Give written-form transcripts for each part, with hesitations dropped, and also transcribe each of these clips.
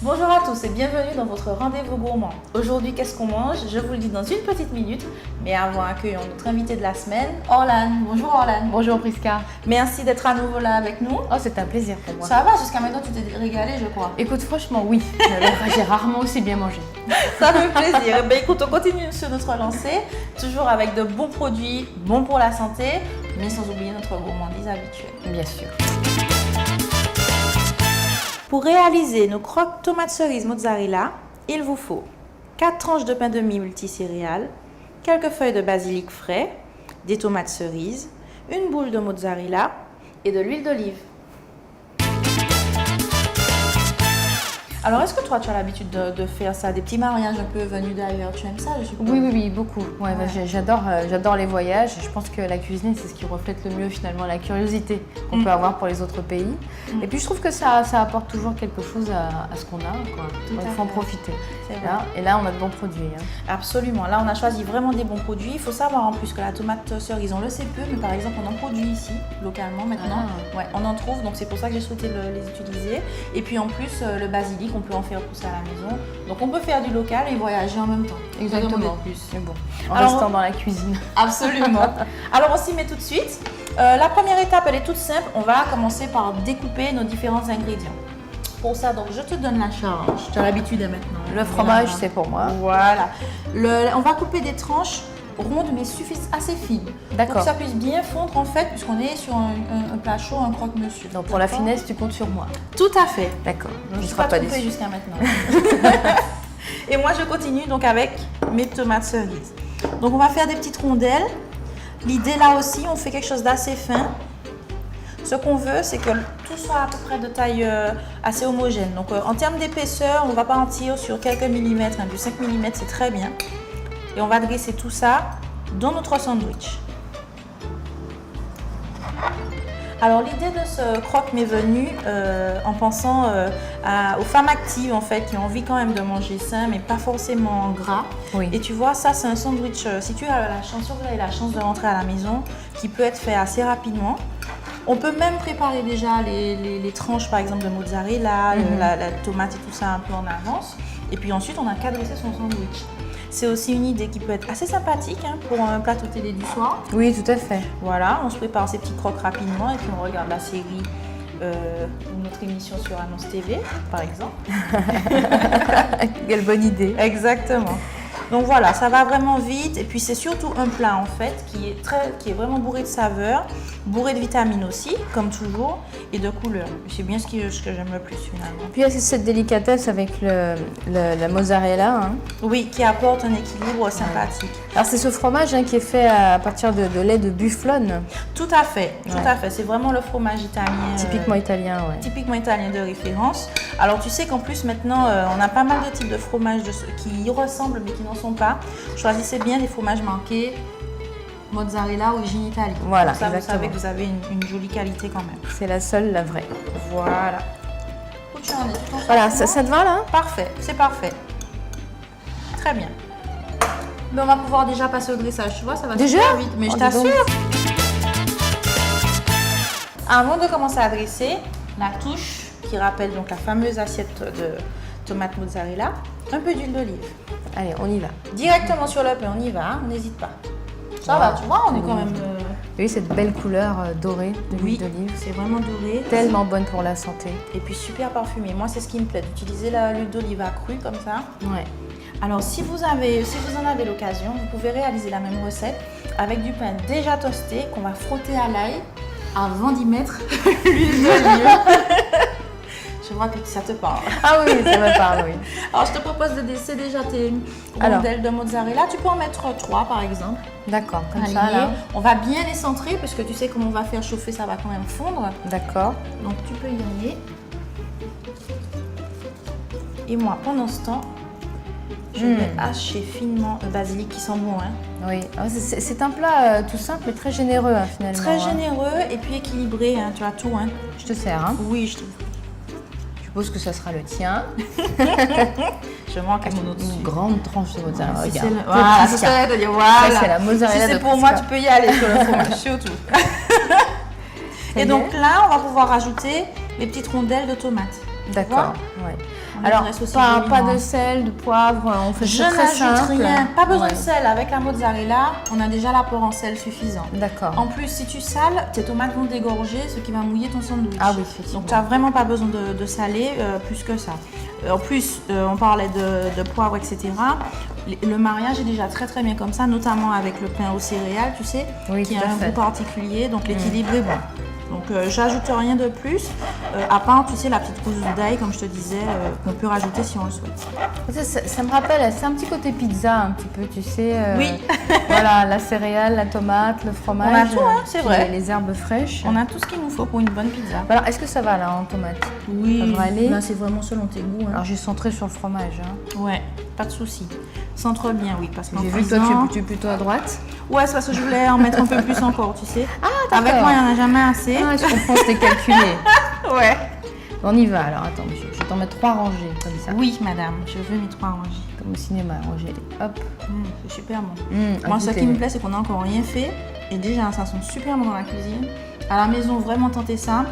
Bonjour à tous et bienvenue dans votre rendez-vous gourmand. Aujourd'hui, qu'est-ce qu'on mange? Je vous le dis dans une petite minute, mais avant accueillons notre invité de la semaine, Orlan. Bonjour Orlan. Bonjour Priska. Merci d'être à nouveau là avec nous. Oh, c'est un plaisir pour moi. Ça va, jusqu'à maintenant tu t'es régalé, je crois. Écoute, franchement, oui. J'ai rarement aussi bien mangé. Ça fait plaisir. Ben écoute, on continue sur notre lancée, toujours avec de bons produits, bons pour la santé, mais sans oublier notre gourmandise habituelle. Bien sûr. Pour réaliser nos croques tomates cerises mozzarella, il vous faut 4 tranches de pain de mie multicéréales, quelques feuilles de basilic frais, des tomates cerises, une boule de mozzarella et de l'huile d'olive. Alors, est-ce que toi, tu as l'habitude de faire ça, des petits mariages un peu venus d'ailleurs? Tu aimes ça, je suppose? Oui, beaucoup. Ouais. J'adore les voyages. Je pense que la cuisine, c'est ce qui reflète le mieux finalement la curiosité qu'on peut avoir pour les autres pays. Et puis, je trouve que ça apporte toujours quelque chose à ce qu'on a, quoi. Il faut en profiter. Et là, on a de bons produits. Hein. Absolument. Là, on a choisi vraiment des bons produits. Il faut savoir en plus que la tomate cerise, on le sait peu, mais par exemple, on en produit ici, localement maintenant. Ouais, on en trouve, donc c'est pour ça que j'ai souhaité les utiliser. Et puis en plus, le basilic, on peut en faire pousser à la maison. Donc on peut faire du local et voyager en même temps. Exactement. Plus. Mais bon, en restant dans la cuisine. Absolument. Alors on s'y met tout de suite. La première étape, elle est toute simple. On va commencer par découper nos différents ingrédients. Pour ça, donc je te donne la charge. Tu as l'habitude maintenant. Le fromage, c'est pour moi. Voilà. On va couper des tranches rondes mais assez fines. D'accord. Pour que ça puisse bien fondre en fait, puisqu'on est sur un plat chaud, un croque-monsieur. Donc pour la finesse, tu comptes sur moi. Tout à fait. D'accord. Je ne suis pas trompée jusqu'à maintenant. Et moi, je continue donc avec mes tomates cerises. Donc on va faire des petites rondelles. L'idée là aussi, on fait quelque chose d'assez fin. Ce qu'on veut, c'est que tout soit à peu près de taille assez homogène. Donc en termes d'épaisseur, on ne va pas en tirer sur quelques millimètres, du 5 mm, c'est très bien. Et on va dresser tout ça dans notre sandwich. Alors l'idée de ce croque m'est venue en pensant aux femmes actives en fait qui ont envie quand même de manger sain mais pas forcément gras. Oui. Et tu vois, ça c'est un sandwich, si tu as vous avez la chance de rentrer à la maison, qui peut être fait assez rapidement. On peut même préparer déjà les tranches par exemple de mozzarella, la tomate et tout ça un peu en avance. Et puis ensuite on a qu'à dresser son sandwich. C'est aussi une idée qui peut être assez sympathique pour un plateau télé du soir. Oui, tout à fait. Voilà, on se prépare ces petits croques rapidement et puis on regarde la série ou notre émission sur Annonce TV, par exemple. Quelle bonne idée. Exactement. Donc voilà, ça va vraiment vite et puis c'est surtout un plat en fait qui est vraiment bourré de saveurs, bourré de vitamines aussi, comme toujours, et de couleurs. C'est bien ce que j'aime le plus finalement. Puis il y a cette délicatesse avec la mozzarella. Hein. Oui, qui apporte un équilibre sympathique. Alors c'est ce fromage qui est fait à partir de lait de bufflone. Tout à fait, tout à fait. C'est vraiment le fromage italien. Typiquement italien, ouais. Typiquement italien de référence. Alors tu sais qu'en plus maintenant, on a pas mal de types de fromages qui y ressemblent mais qui n'en sont pas. Choisissez bien des fromages marqués mozzarella, origine Italie. Voilà, comme ça, exactement. vous savez que vous avez une jolie qualité quand même. C'est la seule, la vraie. Voilà. Où tu en es? Voilà, ça te va là? Parfait, c'est parfait. Très bien. Mais on va pouvoir déjà passer au dressage, tu vois, ça va déjà super vite. Mais je t'assure. Avant de commencer à dresser, la touche qui rappelle donc la fameuse assiette de tomates mozzarella, un peu d'huile d'olive. Allez, on y va. Directement sur le pain, on y va, hein, on n'hésite pas. Ça va, tu vois, on est quand même... Oui, cette belle couleur dorée de l'huile d'olive. C'est vraiment doré. Tellement bonne pour la santé. Et puis super parfumé. Moi, c'est ce qui me plaît, d'utiliser l'huile d'olive crue comme ça. Ouais. Alors, si vous en avez l'occasion, vous pouvez réaliser la même recette avec du pain déjà toasté qu'on va frotter à l'ail avant d'y mettre l'huile d'olive. Je vois que ça te parle. Ah oui, ça me parle, oui. Alors, je te propose de laisser déjà tes rondelles de mozzarella. Tu peux en mettre 3 par exemple. D'accord, comme Alignées. ça là. On va bien les centrer parce que tu sais comment on va faire chauffer, ça va quand même fondre. D'accord. Donc, tu peux y aller. Et moi, pendant ce temps, je vais hacher finement le basilic qui sent bon. Hein. Oui, c'est un plat tout simple mais très généreux finalement. Très généreux et puis équilibré, hein. Tu as tout. Hein. Je te sers. Hein. Oui, je te... Je suppose que ça sera le tien. Je manque à mon autre. Une grande tranche de mozzarella. Regarde. Voilà, c'est ça, de dire, voilà. Ça, c'est la mozzarella si c'est de pour moi, Prisca. tu peux y aller sur le fromage, surtout. Et donc là, on va pouvoir rajouter les petites rondelles de tomates. D'accord. Ouais. On Alors, les aussi pas joliment. de sel, de poivre, on fait Je ça très n'ajoute simple. rien, pas besoin de Ouais. sel. Avec la mozzarella, on a déjà l'apport en sel suffisant. D'accord. En plus, si tu sales, tes tomates vont dégorger, ce qui va mouiller ton sandwich. Ah oui, effectivement. Donc, tu n'as vraiment pas besoin de saler plus que ça. En plus, on parlait de poivre, etc. Le mariage est déjà très très bien comme ça, notamment avec le pain aux céréales, tu sais, Oui, qui tout a à un fait. goût particulier. Donc, l'équilibre est bon. Donc, j'ajoute rien de plus, à part, tu sais, la petite gousse d'ail, comme je te disais, qu'on peut rajouter si on le souhaite. Ça me rappelle, c'est un petit côté pizza, un petit peu, tu sais. Oui. Voilà, la céréale, la tomate, le fromage. On a tout, hein, c'est puis vrai. Les herbes fraîches. On a tout ce qu'il nous faut pour une bonne pizza. Alors, est-ce que ça va là en tomate? Oui, Ça devrait aller. là, c'est vraiment selon tes goûts. Hein. Alors, j'ai centré sur le fromage. Hein. Ouais, pas de souci. Centre bien, oui, parce qu'en J'ai vu que toi, cuisant- tu es plutôt à droite. Ouais, c'est parce que je voulais en mettre un peu plus encore, tu sais. Ah, d'accord. Avec moi, il n'y en a jamais assez. Ah, je comprends, c'était calculé. Ouais. On y va alors, attends, je vais t'en mettre 3 rangées comme ça. Oui, madame, je veux mes 3 rangées. Comme au cinéma, rangées. Hop. C'est super bon. À Moi, ce goûter. qui me plaît, c'est qu'on n'a encore rien fait. Et déjà, ça sent super bon dans la cuisine. À la maison, vraiment tentez ça.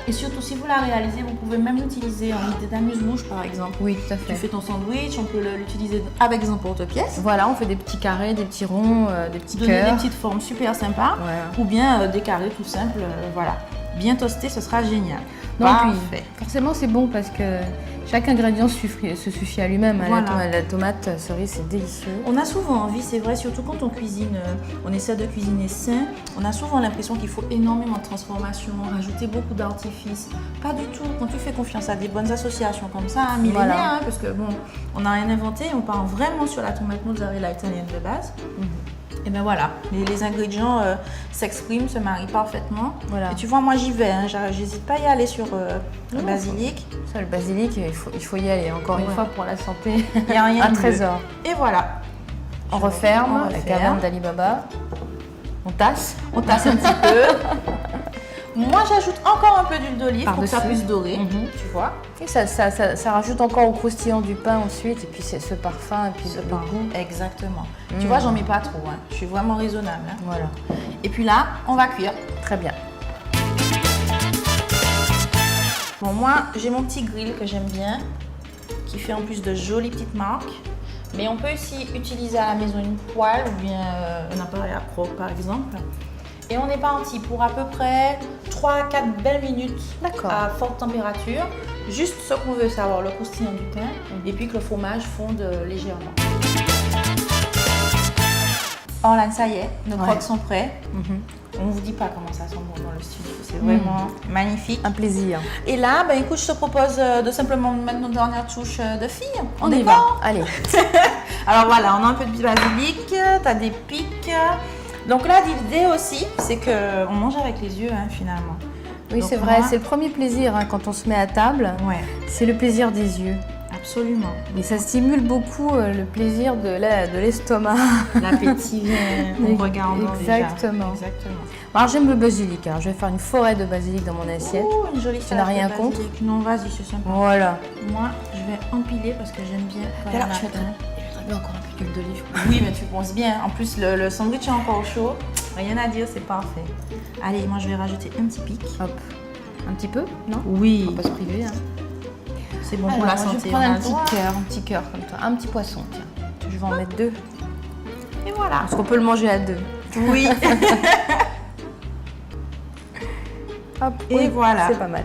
Et surtout, si vous la réalisez, vous pouvez même l'utiliser en idée d'amuse-bouche, par exemple. Oui, tout à Tu fait. fais ton sandwich, on peut l'utiliser avec un porte-pièce. Voilà, on fait des petits carrés, des petits ronds, des petits Donner des cœurs. petites formes super sympas. Voilà. Ou bien des carrés tout simples. Voilà. Bien toasté, ce sera génial. Non, Parfait. puis, forcément, c'est bon parce que chaque ingrédient se suffit à lui-même. Voilà. La tomate cerise, c'est délicieux. On a souvent envie, c'est vrai, surtout quand on cuisine, on essaie de cuisiner sain, on a souvent l'impression qu'il faut énormément de transformation, rajouter beaucoup d'artifices. Pas du tout. Quand tu fais confiance à des bonnes associations comme ça, hein, millénaires, Voilà. hein, parce que bon, on n'a rien inventé, on part vraiment sur la tomate mozzarella italienne de base. Et ben voilà, les ingrédients s'expriment, se marient parfaitement. Voilà. Et tu vois, moi j'y vais, hein, j'hésite pas à y aller sur le Non, basilic. Ça, le basilic, il faut y aller. Encore une Ouais. fois, pour la santé, Il n'y a rien un de mieux. trésor. Et voilà. On referme, On la referme. caverne d'Ali Baba. On tasse. On tasse un petit peu. Moi, j'ajoute encore un peu d'huile d'olive pour que ça Par-dessus. puisse dorer, tu vois. Et ça rajoute encore au croustillant du pain ensuite. Et puis c'est ce parfum et puis le goût. Exactement. Tu vois, j'en mets pas trop. Hein. Je suis vraiment raisonnable. Hein. Voilà, Et puis là, on va cuire. très bien. Bon, moi, j'ai mon petit grill que j'aime bien, qui fait en plus de jolies petites marques. Mais on peut aussi utiliser à la maison une poêle ou bien un appareil à croque, par exemple. Et on est parti pour à peu près 3 à 4 belles minutes D'accord. à forte température. Juste ce qu'on veut savoir, le croustillant du pain et puis que le fromage fonde légèrement. Orlane, ça y est, nos Ouais. croques sont prêts. On ne vous dit pas comment ça sent bon dans le studio, c'est vraiment magnifique. Un plaisir. Et là, ben, écoute, je te propose de simplement mettre nos dernières touches de fille. On y va. va. Allez. Alors voilà, on a un peu de basilic, tu as des pics. Donc là, l'idée aussi, c'est qu'on mange avec les yeux, hein, finalement. Oui, Donc c'est vrai. moi- C'est le premier plaisir hein, quand on se met à table. Ouais, C'est le plaisir des yeux. absolument. Et ça stimule beaucoup le plaisir de l'estomac. L'appétit vient en regardant Exactement. déjà. Exactement. Alors j'aime le basilic. hein. Je vais faire une forêt de basilic dans mon assiette. Oh, une jolie n'as salade rien de contre? basilic. Non, vas-y, c'est sympa. Voilà. Moi, je vais empiler parce que j'aime bien. quand Alors, il y en a je mettrai plein. bien encore un peu d'huile d'olive. Oui, mais tu penses bien. En plus, le sandwich est encore chaud. Rien à dire, c'est parfait. Allez, moi, je vais rajouter un petit pic. Hop. Un petit peu, non? Oui. On va pas se priver. Hein. C'est bon pour Alors, la je santé. vais prendre on a un le droit. petit cœur comme toi. Un petit poisson, tiens. Je vais en mettre 2. Et voilà. Parce qu'on peut le manger à 2. Oui. Hop. Et oui, voilà. C'est pas mal.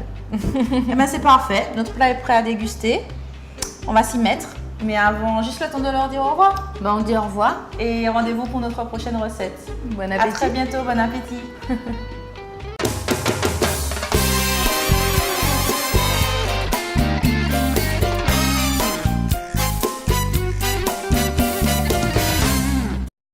Et ben c'est parfait. Notre plat est prêt à déguster. On va s'y mettre. Mais avant, juste le temps de leur dire au revoir. On dit au revoir. Et rendez-vous pour notre prochaine recette. Bon À appétit. très bientôt. Bon appétit.